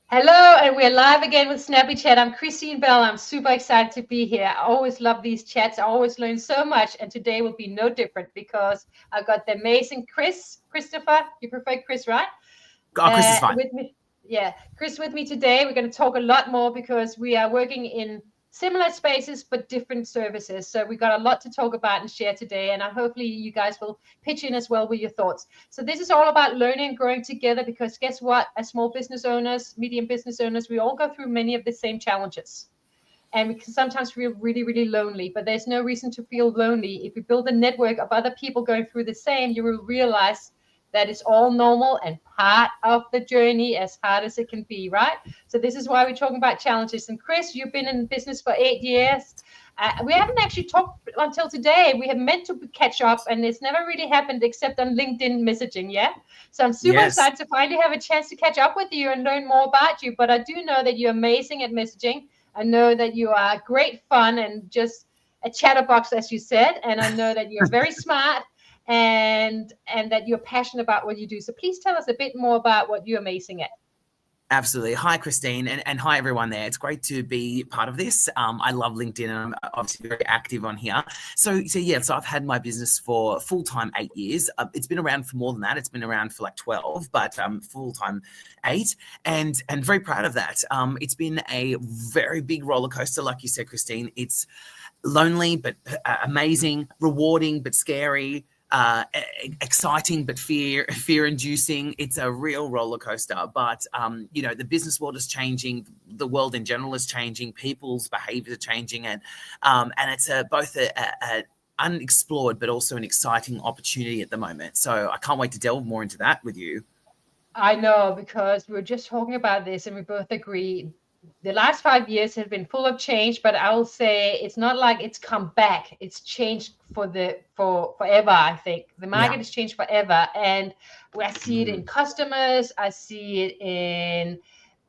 Hello, and we're live again with Snappy Chat. I'm Christine Bell. I'm super excited to be here. I always love these chats. I always learn so much, and today will be no different because I've got the amazing Christopher. You prefer Chris, right? Oh, Chris is fine. With me. Yeah, Chris with me today. We're going to talk a lot more because we are working in similar spaces but different services. So we got a lot to talk about and share today, and hopefully you guys will pitch in as well with your thoughts. So this is all about learning and growing together because guess what? As small business owners, medium business owners, we all go through many of the same challenges. And we can sometimes feel really, really lonely, but there's no reason to feel lonely. If you build a network of other people going through the same, you will realize that it's all normal and part of the journey, as hard as it can be, right? So this is why we're talking about challenges. And Chris, you've been in business for 8 years. We haven't actually talked until today. We have meant to catch up, and it's never really happened except on LinkedIn messaging, yeah? So I'm super excited to finally have a chance to catch up with you and learn more about you. But I do know that you're amazing at messaging. I know that you are great fun and just a chatterbox, as you said. And I know that you're very smart and that you're passionate about what you do. So please tell us a bit more about what you're amazing at. Absolutely. Hi, Christine, and hi, everyone there. It's great to be part of this. I love LinkedIn, and I'm obviously very active on here. So I've had my business for full-time 8 years. It's been around for more than that. It's been around for like 12, but full-time 8, and very proud of that. It's been a very big roller coaster, like you said, Christine. It's lonely, but amazing, rewarding, but scary. Exciting but fear-inducing. It's a real roller coaster. But the business world is changing. The world in general is changing. People's behaviours are changing, and it's both a unexplored but also an exciting opportunity at the moment. So I can't wait to delve more into that with you. I know, because we were just talking about this and we both agree the last 5 years have been full of change, but I will say it's not like it's come back. It's changed for forever. I think the market has changed forever, and I see it in customers. I see it in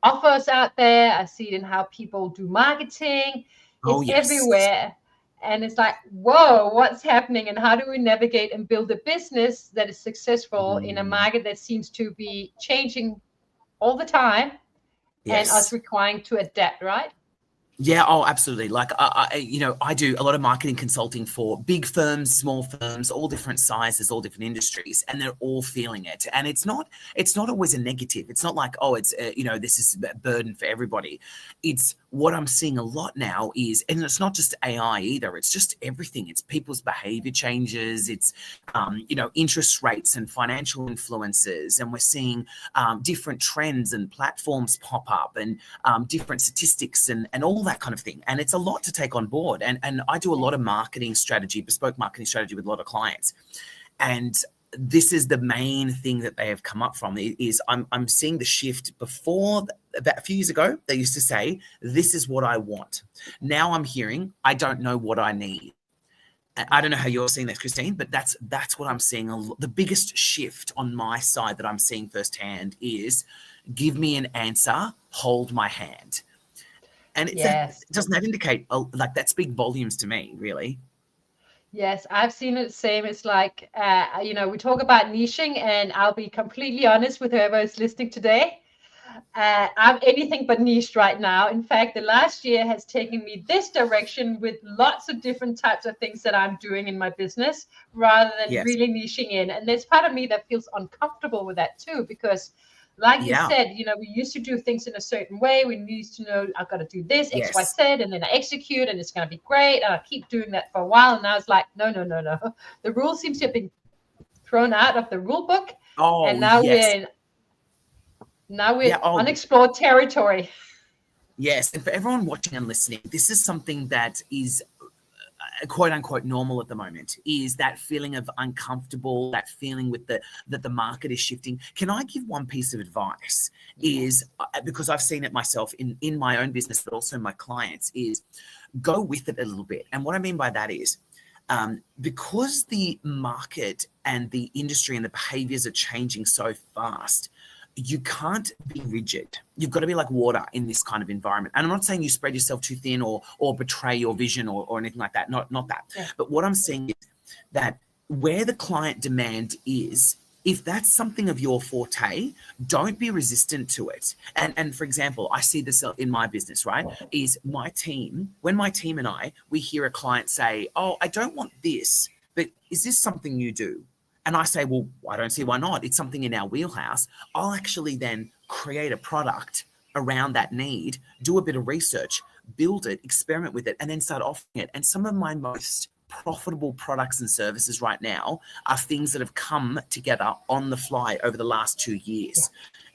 offers out there. I see it in how people do marketing. It's everywhere. And it's like, whoa, what's happening? And how do we navigate and build a business that is successful in a market that seems to be changing all the time? And us requiring to adapt, right? Yeah, oh, absolutely. Like, I do a lot of marketing consulting for big firms, small firms, all different sizes, all different industries, and they're all feeling it. And it's not always a negative. It's not like, oh, it's, this is a burden for everybody. It's what I'm seeing a lot now is, and it's not just AI either. It's just everything. It's people's behavior changes. It's, interest rates and financial influences. And we're seeing different trends and platforms pop up, and different statistics and all that kind of thing. And it's a lot to take on board. And I do a lot of marketing strategy, bespoke marketing strategy with a lot of clients. And this is the main thing that they have come up from is I'm seeing the shift. Before, about a few years ago, they used to say, this is what I want. Now I'm hearing, I don't know what I need. I don't know how you're seeing that, Christine, but that's what I'm seeing. The biggest shift on my side that I'm seeing firsthand is, give me an answer, hold my hand. And doesn't that indicate, like, that speaks volumes to me, really? Yes, I've seen it the same. It's like, we talk about niching, and I'll be completely honest with whoever is listening today. I'm anything but niched right now. In fact, the last year has taken me this direction with lots of different types of things that I'm doing in my business rather than really niching in. And there's part of me that feels uncomfortable with that too, because like you said, we used to do things in a certain way. We used to know, I've got to do this, X, Y, Z, and then I execute, and it's going to be great. And I keep doing that for a while. And now it's like, no. The rule seems to have been thrown out of the rule book. Oh, and now we're unexplored territory. Yes. And for everyone watching and listening, this is something that is quote unquote normal at the moment, is that feeling of uncomfortable, that feeling with that the market is shifting. Can I give one piece of advice? Is because I've seen it myself in my own business, but also my clients, is go with it a little bit. And what I mean by that is, because the market and the industry and the behaviors are changing so fast, you can't be rigid. You've got to be like water in this kind of environment. And I'm not saying you spread yourself too thin or betray your vision or anything like that. Not that. Yeah. But what I'm saying is that where the client demand is, if that's something of your forte, don't be resistant to it. And for example, I see this in my business, right? Is my team, when my team and we hear a client say, oh, I don't want this, but is this something you do? And I say, well, I don't see why not. It's something in our wheelhouse. I'll actually then create a product around that need, do a bit of research, build it, experiment with it, and then start offering it. And some of my most profitable products and services right now are things that have come together on the fly over the last 2 years.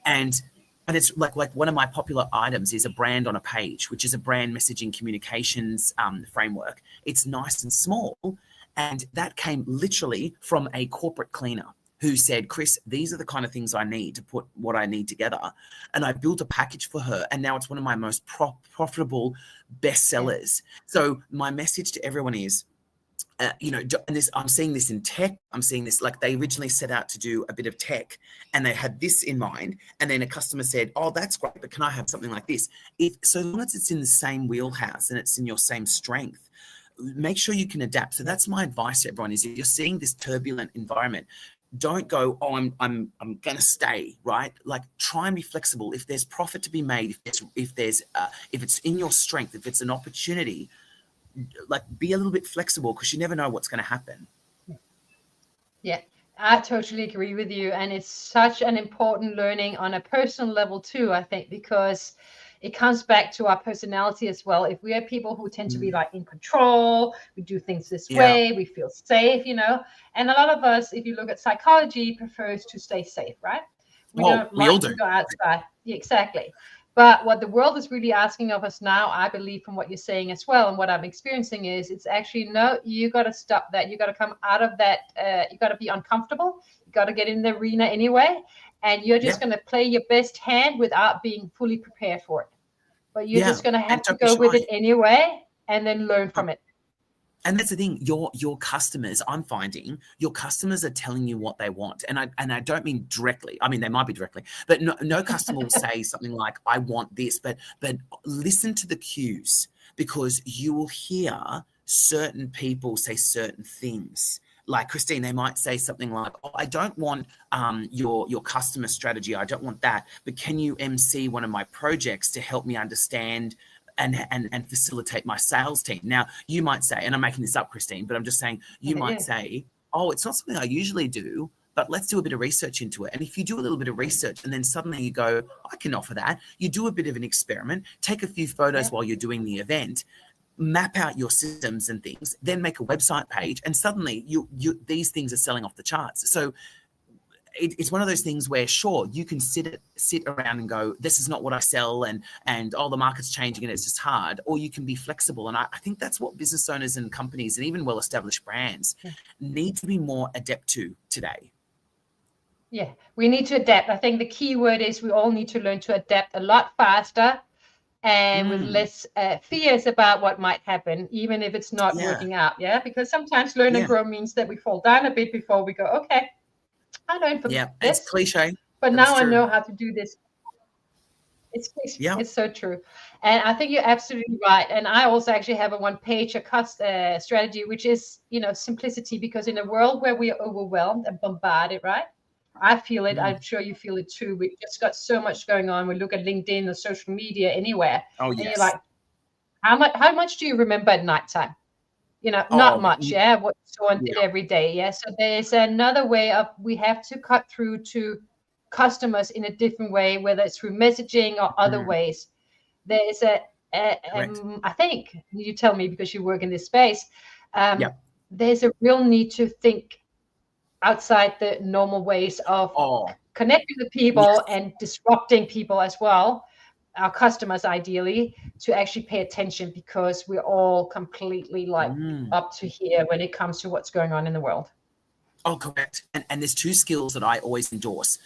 And it's like one of my popular items is a brand on a page, which is a brand messaging communications framework. It's nice and small. And that came literally from a corporate cleaner who said, Chris, these are the kind of things I need to put what I need together. And I built a package for her. And now it's one of my most profitable bestsellers. So my message to everyone is, and this, I'm seeing this in tech. I'm seeing this, like they originally set out to do a bit of tech and they had this in mind. And then a customer said, oh, that's great, but can I have something like this? So long as it's in the same wheelhouse and it's in your same strength, make sure you can adapt. So that's my advice to everyone is if you're seeing this turbulent environment, don't go, oh, I'm going to stay, right? Like try and be flexible. If there's profit to be made, if it's in your strength, if it's an opportunity, like be a little bit flexible because you never know what's going to happen. Yeah, I totally agree with you. And it's such an important learning on a personal level too, I think, because it comes back to our personality as well. If we are people who tend to be like in control, we do things this way, we feel safe, and a lot of us, if you look at psychology, prefers to stay safe, right? We don't like to go outside. Yeah, exactly. But what the world is really asking of us now, I believe from what you're saying as well, and what I'm experiencing is it's actually, no, you got to stop that. You got to come out of that. You got to be uncomfortable. You got to get in the arena anyway. And you're just going to play your best hand without being fully prepared for it. But you're just going to have to go with it anyway and then learn from it. And that's the thing, your customers, I'm finding your customers are telling you what they want. And I don't mean directly. I mean, they might be directly, but no customer will say something like, I want this, but listen to the cues because you will hear certain people say certain things. Like Christine, they might say something like, oh, I don't want your customer strategy. I don't want that, but can you MC one of my projects to help me understand and facilitate my sales team? Now, you might say, and I'm making this up, Christine, but I'm just saying, you might say, oh, it's not something I usually do, but let's do a bit of research into it. And if you do a little bit of research and then suddenly you go, I can offer that, you do a bit of an experiment, take a few photos while you're doing the event, map out your systems and things, then make a website page, and suddenly these things are selling off the charts. So it's one of those things where, sure, you can sit around and go, this is not what I sell, and the market's changing and it's just hard, or you can be flexible. And I think that's what business owners and companies and even well-established brands need to be more adept to today. Yeah, we need to adapt. I think the key word is we all need to learn to adapt a lot faster and with less fears about what might happen, even if it's not working out. Yeah, because sometimes learn and grow means that we fall down a bit before we go, okay, I learned from this. It's cliche. But now I know how to do this. It's so true. And I think you're absolutely right. And I also actually have a one-page strategy, which is, simplicity, because in a world where we are overwhelmed and bombarded, right? I feel it. I'm sure you feel it too. We've just got so much going on. We look at LinkedIn or social media anywhere. Oh, and yes. You're like, how much do you remember at nighttime? Not much, what someone did every day, So there's another way of, we have to cut through to customers in a different way, whether it's through messaging or other ways. There's I think, you tell me because you work in this space, there's a real need to think outside the normal ways of connecting with people and disrupting people as well. Our customers ideally to actually pay attention, because we're all completely up to here when it comes to what's going on in the world. Oh, correct. And there's two skills that I always endorse.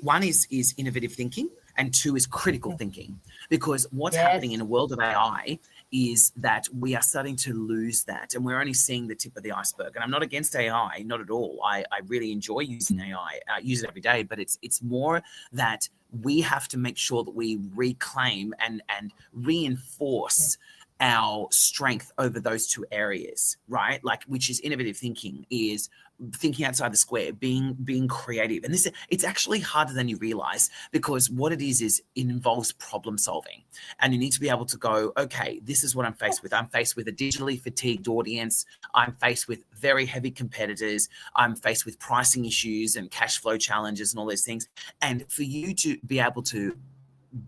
One is innovative thinking, and two is critical thinking. Because what's happening in a world of AI is that we are starting to lose that, and we're only seeing the tip of the iceberg. And I'm not against AI, not at all. I really enjoy using AI, use it every day, but it's more that we have to make sure that we reclaim and reinforce our strength over those two areas, right? Like, which is innovative thinking, is thinking outside the square, being creative. And it's actually harder than you realize, because what it is it involves problem solving. And you need to be able to go, okay, this is what I'm faced with. I'm faced with a digitally fatigued audience. I'm faced with very heavy competitors. I'm faced with pricing issues and cash flow challenges and all those things. And for you to be able to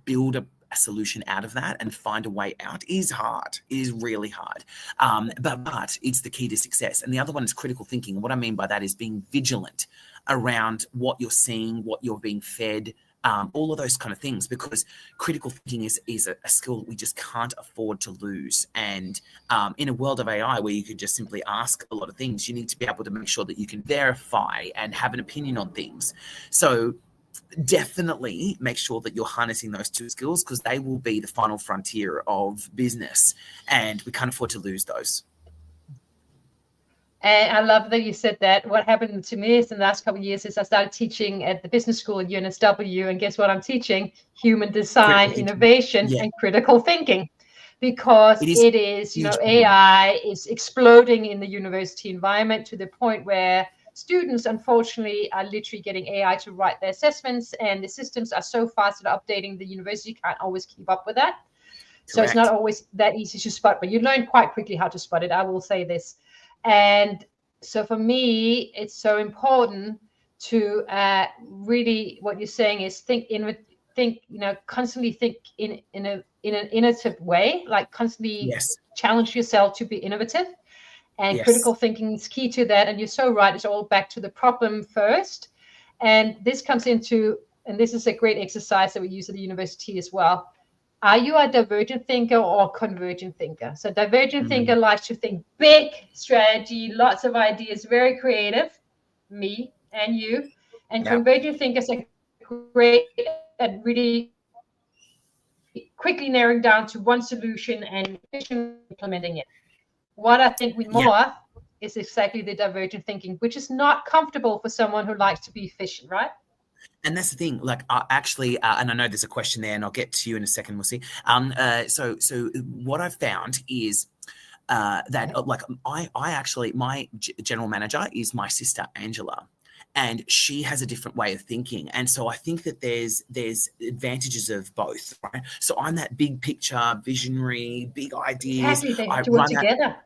build a solution out of that and find a way out is hard. It is really hard. But it's the key to success. And the other one is critical thinking. And what I mean by that is being vigilant around what you're seeing, what you're being fed, all of those kind of things, because critical thinking is a skill that we just can't afford to lose. And in a world of AI where you could just simply ask a lot of things, you need to be able to make sure that you can verify and have an opinion on things. So definitely make sure that you're harnessing those two skills, because they will be the final frontier of business, and we can't afford to lose those. And I love that you said that. What happened to me is in the last couple of years is I started teaching at the business school at UNSW, and guess what I'm teaching? Human design, innovation, and critical thinking, because it is AI is exploding in the university environment to the point where students, unfortunately, are literally getting AI to write their assessments, and the systems are so fast at updating, the university can't always keep up with that. So it's not always that easy to spot, but you learn quite quickly how to spot it. I will say this. And so for me, it's so important to really, what you're saying is constantly think in an innovative way, like constantly challenge yourself to be innovative. And critical thinking is key to that. And you're so right. It's all back to the problem first. And this comes into, and this is a great exercise that we use at the university as well. Are you a divergent thinker or convergent thinker? So divergent thinker likes to think big strategy, lots of ideas, very creative, me and you. And convergent thinkers are great at really quickly narrowing down to one solution and implementing it. What I think we more is exactly the divergent thinking, which is not comfortable for someone who likes to be efficient, right? And that's the thing, like actually, and I know there's a question there, and I'll get to you in a second, we'll see. So what I've found is that like I actually, my general manager is my sister, Angela. And she has a different way of thinking. And so I think that there's advantages of both, right? So I'm that big picture, visionary, big ideas. Exactly, they have to work together.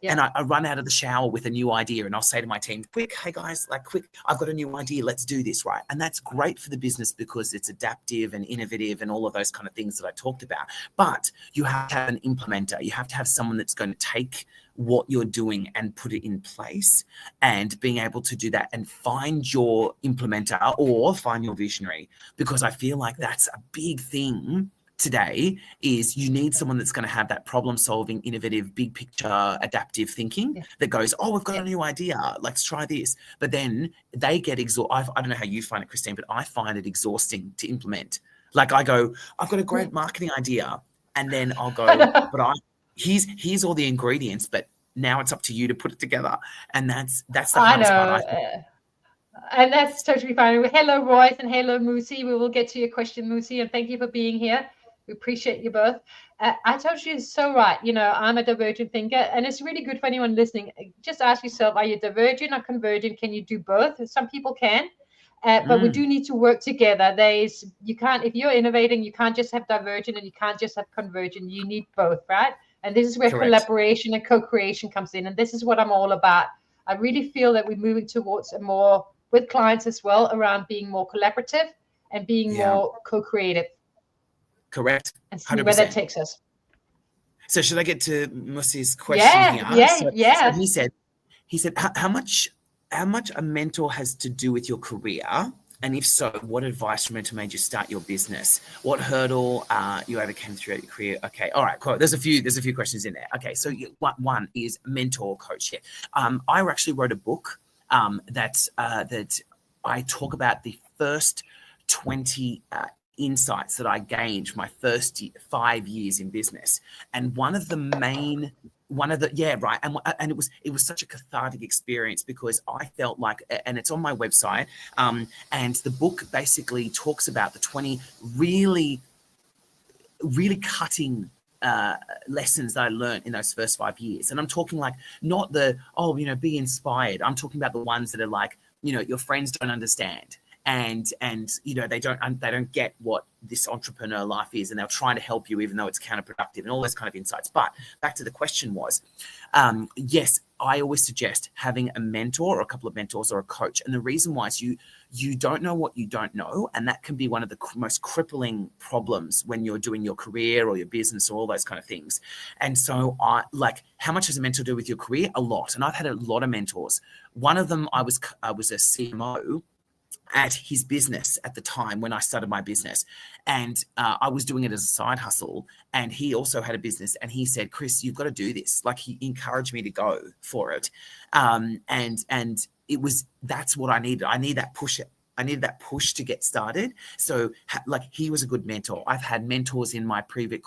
And I run out of the shower with a new idea, and I'll say to my team, quick, hey guys, like quick, I've got a new idea, let's do this, right? And that's great for the business because it's adaptive and innovative and all of those kind of things that I talked about. But you have to have an implementer. You have to have someone that's going to take what you're doing and put it in place, and being able to do that and find your implementer or find your visionary, because I feel like that's a big thing today. Is you need someone that's going to have that problem solving, innovative, big picture, adaptive thinking that goes, oh, we've got a new idea, let's try this. But then they get exhausted. I don't know how you find it, Christine, but I find it exhausting to implement. Like I go, I've got a great marketing idea, and then I'll go, but here's all the ingredients, but now it's up to you to put it together. And that's the hardest part, I think. And that's totally fine. Hello, Royce, and hello, Moosey. We will get to your question, Moosey, and thank you for being here. We appreciate you both. I told you so right. I'm a divergent thinker, and it's really good for anyone listening. Just ask yourself, are you divergent or convergent? Can you do both? Some people can, but we do need to work together. You can't, if you're innovating, you can't just have divergent and you can't just have convergent. You need both, right? And this is where collaboration and co-creation comes in. And this is what I'm all about. I really feel that we're moving towards a more, with clients as well, around being more collaborative and being more co-creative. Correct. And see where that takes us. So should I get to Mussy's question here? So he said, how much a mentor has to do with your career? And if so, what advice from a mentor made you start your business? What hurdle you overcame throughout your career? Okay, all right, cool. There's a few questions in there. Okay, so one is mentor coach. I actually wrote a book that I talk about the first 20 insights that I gained from my first 5 years in business, and and it was such a cathartic experience, because I felt like, and it's on my website, and the book basically talks about the 20 really cutting lessons that I learned in those first 5 years. And I'm talking like not the, oh, you know, be inspired. I'm talking about the ones that are like, you know, your friends don't understand. And you know, they don't get what this entrepreneur life is, and they're trying to help you even though it's counterproductive, and all those kind of insights. But back to the question was, yes, I always suggest having a mentor or a couple of mentors or a coach. And the reason why is you don't know what you don't know, and that can be one of the most crippling problems when you're doing your career or your business or all those kind of things. And so how much does a mentor do with your career? A lot. And I've had a lot of mentors. One of them, I was a CMO at his business at the time when I started my business, and I was doing it as a side hustle, and he also had a business, and he said, Chris, you've got to do this. Like, he encouraged me to go for it. And it was, that's what I needed. I needed that push to get started. So like, he was a good mentor. I've had mentors in my previous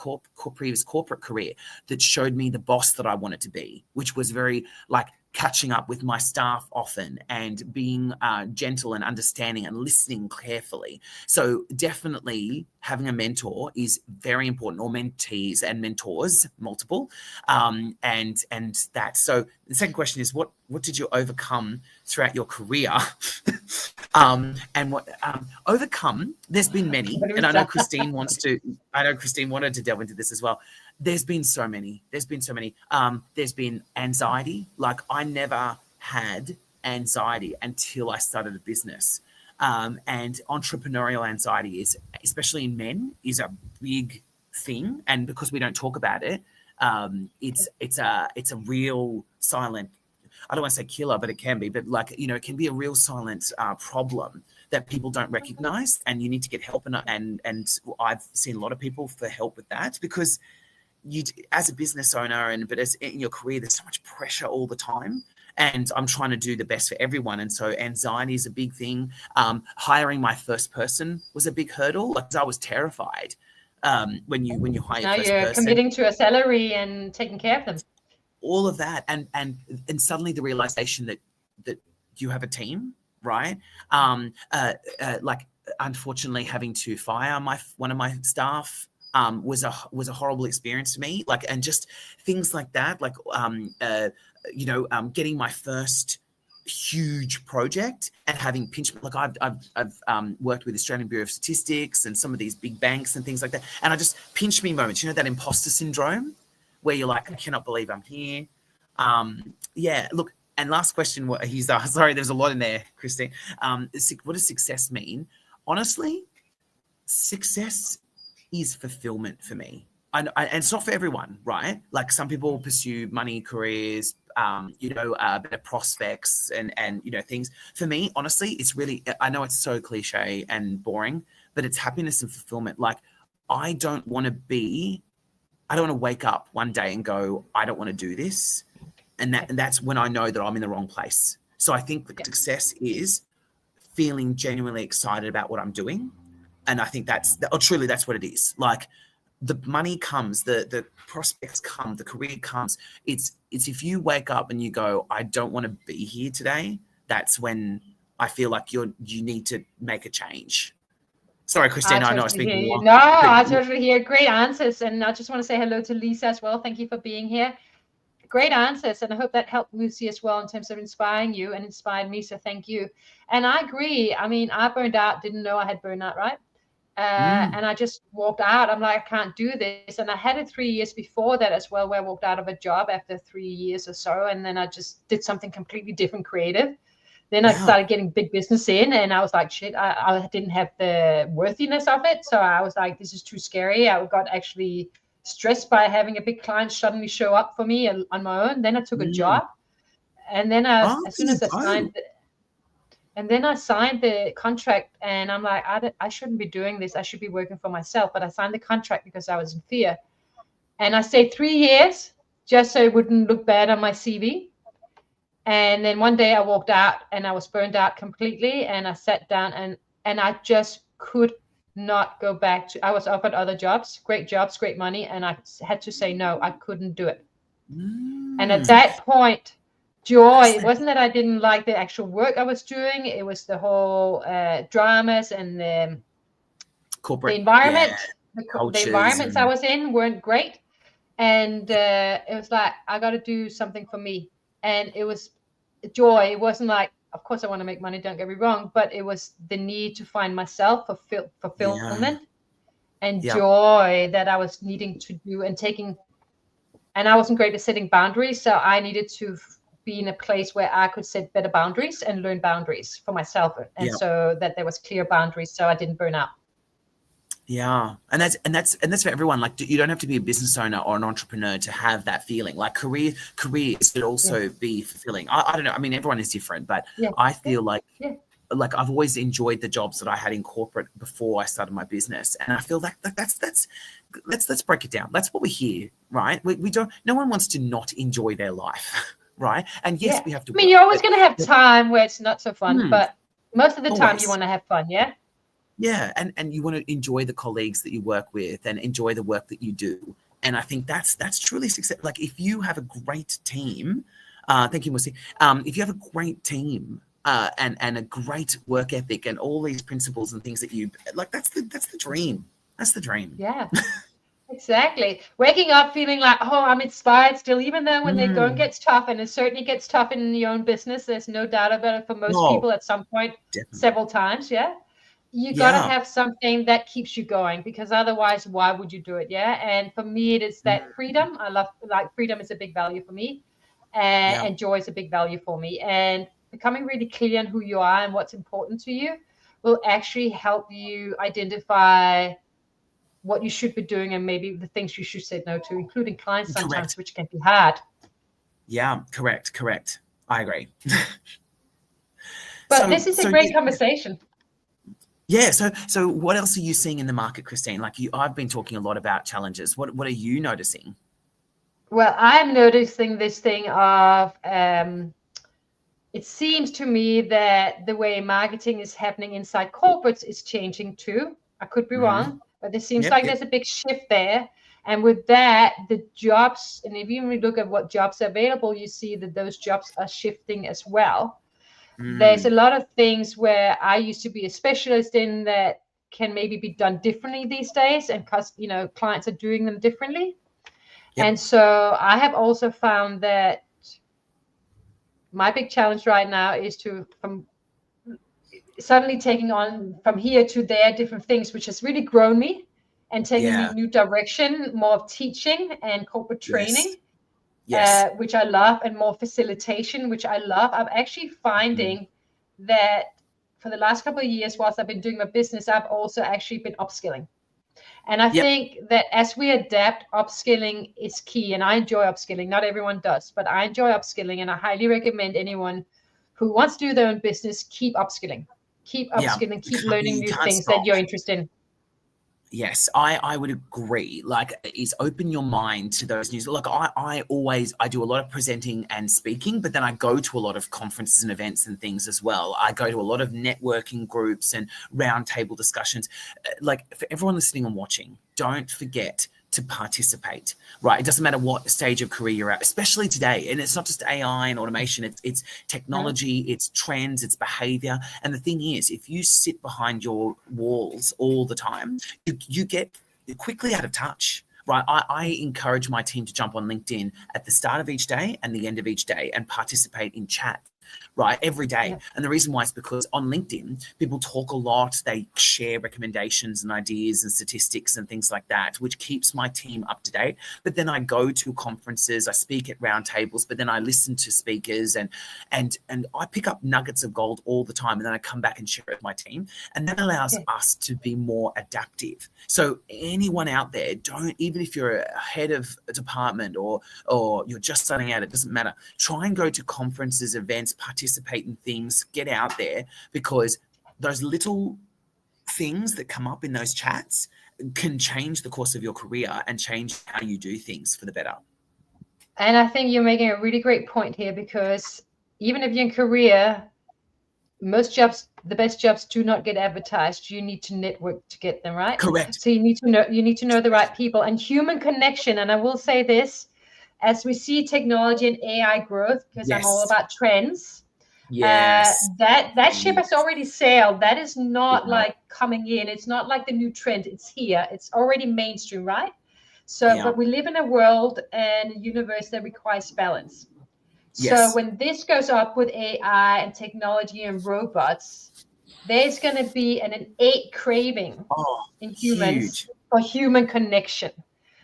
corporate career that showed me the boss that I wanted to be, which was very like catching up with my staff often and being gentle and understanding and listening carefully. So definitely having a mentor is very important, or mentees and mentors, multiple. And that. So the second question is, what did you overcome throughout your career? And what overcome, there's been many, and I know Christine wanted to delve into this as well. There's been so many. There's been anxiety. Like, I never had anxiety until I started a business. And entrepreneurial anxiety is, especially in men, is a big thing. And because we don't talk about it, it's a real silent, I don't want to say killer, but it can be, but like, you know, it can be a real silent problem that people don't recognize, and you need to get help. And I've seen a lot of people for help with that, because you, as a business owner, but as in your career, there's so much pressure all the time, and I'm trying to do the best for everyone. And so anxiety is a big thing. Hiring my first person was a big hurdle. Like, I was terrified when you hire your first person. Now you're committing to a salary and taking care of them. All of that, and suddenly the realization that you have a team, right? Like, unfortunately, having to fire one of my staff was a horrible experience for me. Like, and just things like that, like getting my first huge project and having like I've worked with Australian Bureau of Statistics and some of these big banks and things like that, and I just pinch me moments, you know, that imposter syndrome where you're like, I cannot believe I'm here. Yeah, look, and last question, he's sorry, there's a lot in there, Christine. What does success mean? Honestly, success is fulfillment for me. And it's not for everyone, right? Like, some people pursue money, careers, better prospects and you know, things. For me, honestly, it's really, I know it's so cliche and boring, but it's happiness and fulfillment. Like, I don't want to wake up one day and go, I don't want to do this. And that's when I know that I'm in the wrong place. So I think the success is feeling genuinely excited about what I'm doing. And I think that's what it is. Like, the money comes, the prospects come, the career comes. It's if you wake up and you go, I don't want to be here today, that's when I feel like you need to make a change. Sorry, Christina, I know I speak more. No, I totally hear. Great answers. And I just want to say hello to Lisa as well. Thank you for being here. Great answers. And I hope that helped Lucy as well in terms of inspiring you and inspired me. So thank you. And I agree. I mean, I burned out, didn't know I had burnout, right? And I just walked out. I'm like, I can't do this. And I had it 3 years before that as well, where I walked out of a job after 3 years or so. And then I just did something completely different, creative. Then I started getting big business in, and I was like, shit, I didn't have the worthiness of it. So I was like, this is too scary. I got actually stressed by having a big client suddenly show up for me on my own. Then I took a job. And then as soon as I signed I signed the contract, and I'm like, I shouldn't be doing this. I should be working for myself. But I signed the contract because I was in fear. And I stayed 3 years just so it wouldn't look bad on my CV. And then one day I walked out and I was burned out completely, and I sat down and I just could not go back to, I was offered other jobs, great money. And I had to say, no, I couldn't do it. And at that point, joy, it wasn't that I didn't like the actual work I was doing. It was the whole dramas and the corporate, the environment, the environments I was in weren't great. And it was like, I got to do something for me. And it was joy. It wasn't like, of course I want to make money, don't get me wrong, but it was the need to find myself, fulfillment and Yeah. joy that I was needing to do and taking. And I wasn't great at setting boundaries. So I needed to be in a place where I could set better boundaries and learn boundaries for myself. And so that there was clear boundaries so I didn't burn out. Yeah. And that's for everyone. Like, you don't have to be a business owner or an entrepreneur to have that feeling. Like careers should also be fulfilling. I don't know. I mean, everyone is different, but I feel like I've always enjoyed the jobs that I had in corporate before I started my business. And I feel like let's break it down. That's what we hear, right? We don't, no one wants to not enjoy their life, right? And yes, we have to. I mean, you're always going to have time where it's not so fun, but most of the time you want to have fun. Yeah. Yeah, and you want to enjoy the colleagues that you work with and enjoy the work that you do. And I think that's truly success. Like, if you have a great team, thank you, Musi. If you have a great team and a great work ethic and all these principles and things that you like, that's the dream. That's the dream. Yeah, exactly. Waking up feeling like, oh, I'm inspired still, even though when the going gets tough, and it certainly gets tough in your own business. There's no doubt about it for most people at some point, several times. Yeah. You got to have something that keeps you going, because otherwise, why would you do it? Yeah. And for me, it is that freedom. I love, like, freedom is a big value for me, and joy is a big value for me. And becoming really clear on who you are and what's important to you will actually help you identify what you should be doing and maybe the things you should say no to, including clients sometimes, which can be hard. Yeah, correct. I agree. But this is a great conversation. Yeah. So what else are you seeing in the market, Christine? Like, I've been talking a lot about challenges. What are you noticing? Well, I'm noticing this thing of, it seems to me that the way marketing is happening inside corporates is changing too. I could be wrong, but it seems like there's a big shift there. And with that, the jobs, and if you even look at what jobs are available, you see that those jobs are shifting as well. There's a lot of things where I used to be a specialist in that can maybe be done differently these days, and clients are doing them differently. And so I have also found that my big challenge right now is from suddenly taking on from here to there different things, which has really grown me and taken me a new direction, more of teaching and corporate training. Which I love, and more facilitation, which I love. I'm actually finding that for the last couple of years, whilst I've been doing my business, I've also actually been upskilling. And I think that as we adapt, upskilling is key. And I enjoy upskilling. Not everyone does, but I enjoy upskilling. And I highly recommend anyone who wants to do their own business, keep upskilling. Keep upskilling, keep learning new things that you're interested in. Yes, I would agree. Like, is open your mind to those news. Like, I do a lot of presenting and speaking, but then I go to a lot of conferences and events and things as well. I go to a lot of networking groups and roundtable discussions. Like, for everyone listening and watching, don't forget to participate, right? It doesn't matter what stage of career you're at, especially today. And it's not just AI and automation, it's technology, it's trends, it's behavior. And the thing is, if you sit behind your walls all the time, you get quickly out of touch, right? I encourage my team to jump on LinkedIn at the start of each day and the end of each day and participate in chat, right? Every day. And the reason why is because on LinkedIn, people talk a lot. They share recommendations and ideas and statistics and things like that, which keeps my team up to date. But then I go to conferences, I speak at roundtables, but then I listen to speakers and I pick up nuggets of gold all the time. And then I come back and share it with my team. And that allows us to be more adaptive. So anyone out there, even if you're a head of a department or you're just starting out, it doesn't matter. Try and go to conferences, events, participate in things, get out there, because those little things that come up in those chats can change the course of your career and change how you do things for the better. And I think you're making a really great point here, because even if you're in career, most jobs, the best jobs do not get advertised. You need to network to get them, right? Correct. So you need to know the right people and human connection. And I will say this, as we see technology and AI growth, because I'm all about trends. That ship has already sailed. That is not like coming in. It's not like the new trend. It's here. It's already mainstream, right? So, but we live in a world and a universe that requires balance. So when this goes up with AI and technology and robots, there's going to be an innate craving in humans for human connection.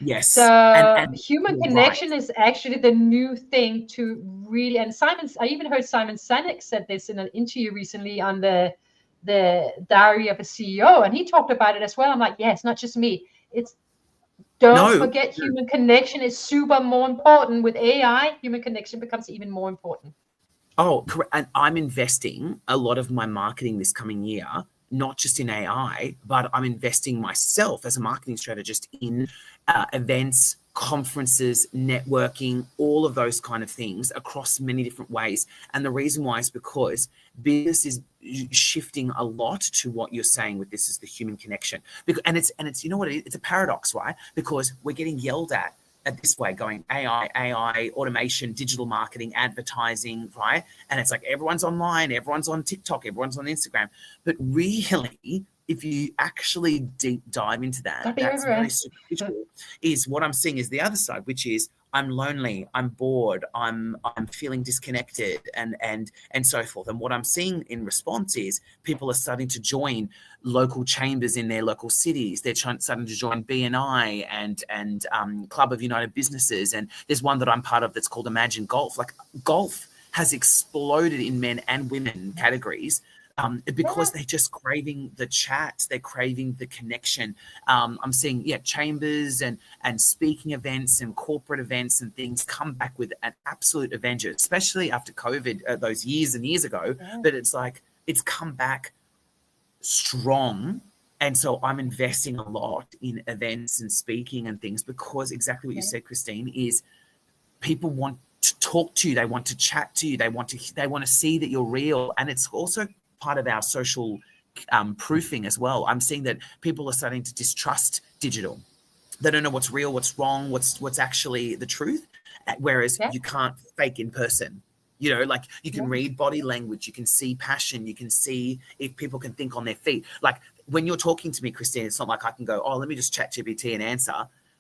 Yes. So and human connection is actually the new thing to really, and I even heard Simon Sinek said this in an interview recently on the Diary of a CEO, and he talked about it as well. I'm like, yes, not just me. Don't forget human connection is super more important. With AI, human connection becomes even more important. Oh, correct. And I'm investing a lot of my marketing this coming year, not just in AI, but I'm investing myself as a marketing strategist in events, conferences, networking, all of those kind of things across many different ways. And the reason why is because business is shifting a lot to what you're saying with this is the human connection. And it's you know what, it's a paradox, right? Because we're getting yelled at this way, going AI, automation, digital marketing, advertising, right? And it's like everyone's online, everyone's on TikTok, everyone's on Instagram. But really, if you actually deep dive into that, that's very superficial. Is what I'm seeing is the other side, which is I'm lonely, I'm bored, I'm feeling disconnected, and so forth. And what I'm seeing in response is people are starting to join local chambers in their local cities. They're starting to join BNI and Club of United Businesses. And there's one that I'm part of that's called Imagine Golf. Like golf has exploded in men and women categories. Because they're just craving the chat, they're craving the connection. I'm seeing, chambers and speaking events and corporate events and things come back with an absolute avenger, especially after COVID, those years and years ago. But it's like, it's come back strong. And so I'm investing a lot in events and speaking and things because exactly what you said, Christine, is people want to talk to you. They want to chat to you. They want to see that you're real. And it's also part of our social proofing as well. I'm seeing that people are starting to distrust digital. They don't know what's real, what's wrong, what's actually the truth. Whereas you can't fake in person. You know, like you can read body language, you can see passion, you can see if people can think on their feet. Like when you're talking to me, Christine, it's not like I can go, let me just chat GPT and answer.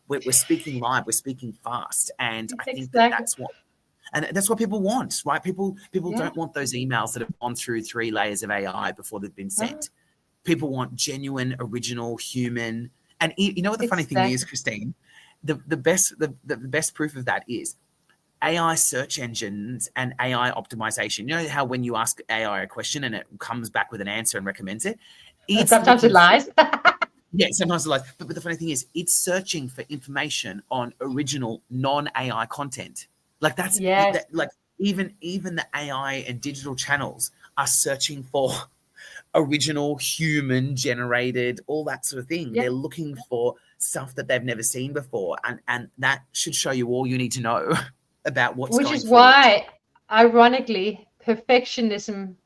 We're speaking live, we're speaking fast. And I think that's what people want, right? People don't want those emails that have gone through 3 layers of AI before they've been sent. People want genuine, original, human. And you know what the funny thing is, Christine? The best proof of that is AI search engines and AI optimization. You know how when you ask AI a question and it comes back with an answer and recommends it? Sometimes it lies. Yeah, sometimes it lies. But the funny thing is, it's searching for information on original non-AI content. Like that's like even the AI and digital channels are searching for original human generated, all that sort of thing. They're looking for stuff that they've never seen before. And that should show you all you need to know about what's going on. Which is why, ironically, perfectionism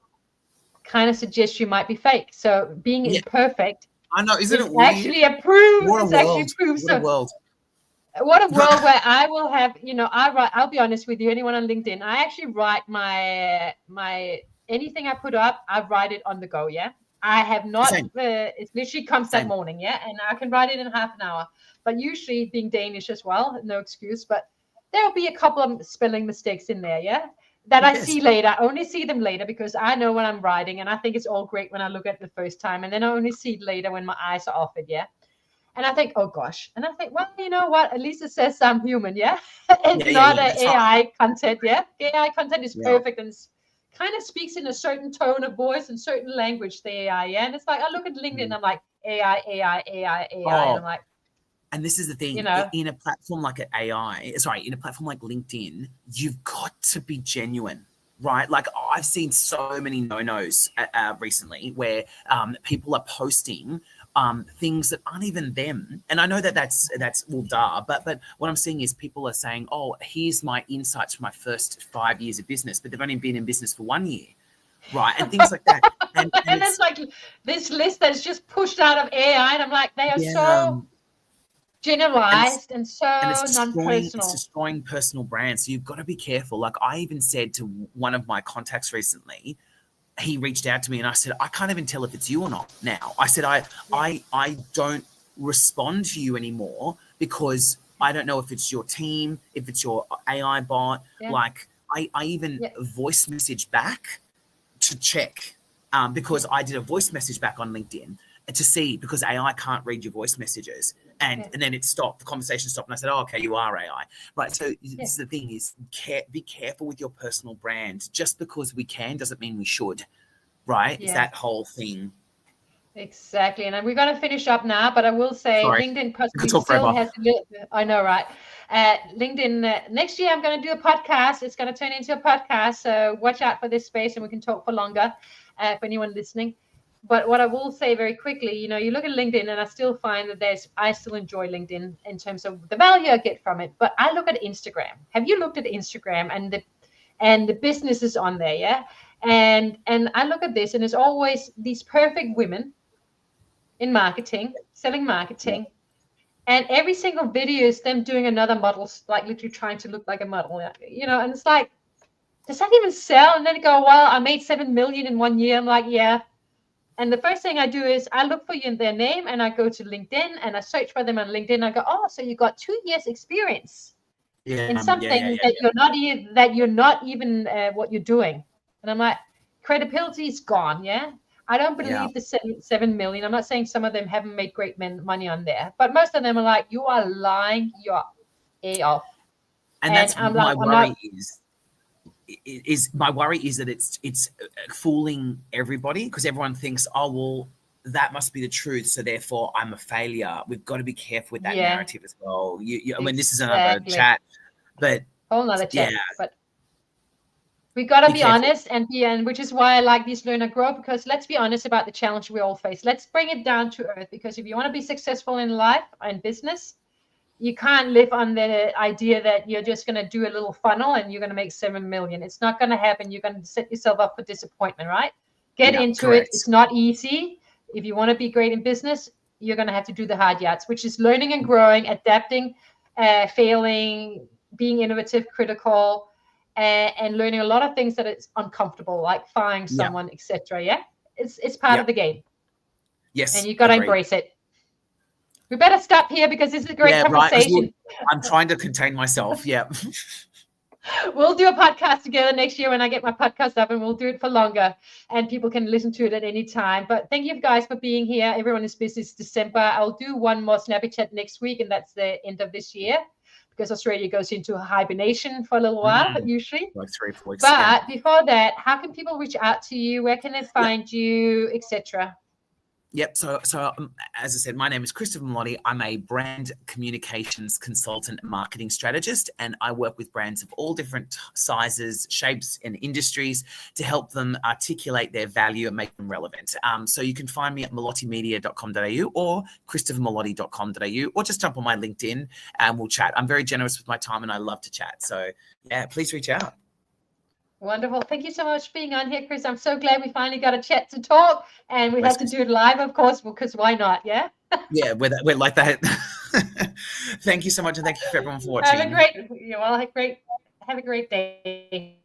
kind of suggests you might be fake. So being imperfect, I know, isn't it weird? Actually approved. What a it's world. Actually approved. What a world. What a world where I will have, I'll be honest with you, anyone on LinkedIn, I actually write my anything I put up, I write it on the go. I have not, it literally comes that morning. And I can write it in half an hour, but usually being Danish as well, no excuse, but there'll be a couple of spelling mistakes in there. That I see later. I only see them later because I know when I'm writing, and I think it's all great when I look at it the first time, and then I only see it later when my eyes are off it. And I think, oh gosh. And I think, well, you know what? At least it says I'm human, It's not an AI content, AI content is perfect and kind of speaks in a certain tone of voice and certain language, the AI, And it's like, I look at LinkedIn, and I'm like, AI, and I'm like. And this is the thing, in a platform like in a platform like LinkedIn, you've got to be genuine. Right, like I've seen so many no-nos recently where people are posting things that aren't even them, and I know that's well, duh. But what I'm seeing is people are saying, "Oh, here's my insights from my first 5 years of business," but they've only been in business for 1 year, right? And things like that. And it's like this list that's just pushed out of AI, and I'm like, they are so generalized and so non-personal. It's destroying personal brands. So you've got to be careful. Like I even said to one of my contacts recently, he reached out to me and I said, I can't even tell if it's you or not now. I said, I don't respond to you anymore because I don't know if it's your team, if it's your AI bot. Like I even voice message back to check because I did a voice message back on LinkedIn to see, because AI can't read your voice messages. And then it stopped, the conversation stopped. And I said, oh, okay, you are AI. Right. So this is the thing is be careful with your personal brand. Just because we can doesn't mean we should. Right. It's that whole thing. Exactly. And we're going to finish up now, but I will say LinkedIn possibly still has a little, I know, right? LinkedIn, next year I'm going to do a podcast. It's going to turn into a podcast. So watch out for this space and we can talk for longer for anyone listening. But what I will say very quickly, you know, you look at LinkedIn and I still find that I still enjoy LinkedIn in terms of the value I get from it. But I look at Instagram. Have you looked at Instagram and the businesses on there? Yeah. And I look at this and there's always these perfect women in marketing, selling marketing. And every single video is them doing another model, like literally trying to look like a model, you know, and it's like, does that even sell? And then they go, well, I made 7 million in 1 year. I'm like, yeah. And the first thing I do is I look for you in their name and I go to LinkedIn and I search for them on LinkedIn. I go, oh, so you got 2 years experience in something that you're not even what you're doing. And I'm like, credibility is gone. Yeah. I don't believe the 7 million. I'm not saying some of them haven't made great money on there, but most of them are like, you are lying your A off. And that's my worry my worry is that it's fooling everybody, because everyone thinks, oh, well, that must be the truth, so therefore I'm a failure. We've got to be careful with that narrative as well. I mean, this is another chat, but whole nother chat. But we got to be honest and which is why I like these Learn and Grow, because let's be honest about the challenge we all face. Let's bring it down to earth, because if you want to be successful in life and business, you can't live on the idea that you're just going to do a little funnel and you're going to make 7 million. It's not going to happen. You're going to set yourself up for disappointment, right? Get into it. It's not easy. If you want to be great in business, you're going to have to do the hard yards, which is learning and growing, adapting, failing, being innovative, critical, and learning a lot of things that it's uncomfortable, like firing someone, etc. Yeah, it's part of the game. Yes, and you got to embrace it. We better stop here because this is a great conversation. Right. I'm trying to contain myself. Yeah. We'll do a podcast together next year when I get my podcast up, and we'll do it for longer and people can listen to it at any time. But thank you guys for being here. Everyone is busy. It's December. I'll do one more Snappy Chat next week, and that's the end of this year, because Australia goes into hibernation for a little while, usually. Like 3-4 weeks. But before that, how can people reach out to you? Where can they find you, etc.? Yep. So as I said, my name is Christopher Melotti. I'm a brand communications consultant and marketing strategist, and I work with brands of all different sizes, shapes, and industries to help them articulate their value and make them relevant. So you can find me at melottimedia.com.au or christophermelotti.com.au, or just jump on my LinkedIn and we'll chat. I'm very generous with my time and I love to chat. So yeah, please reach out. Wonderful. Thank you so much for being on here, Chris. I'm so glad we finally got a chat to talk, and we had to do it live, of course, because why not? Yeah. Yeah, we're like that. Thank you so much, and thank you for everyone for watching. Have a great day.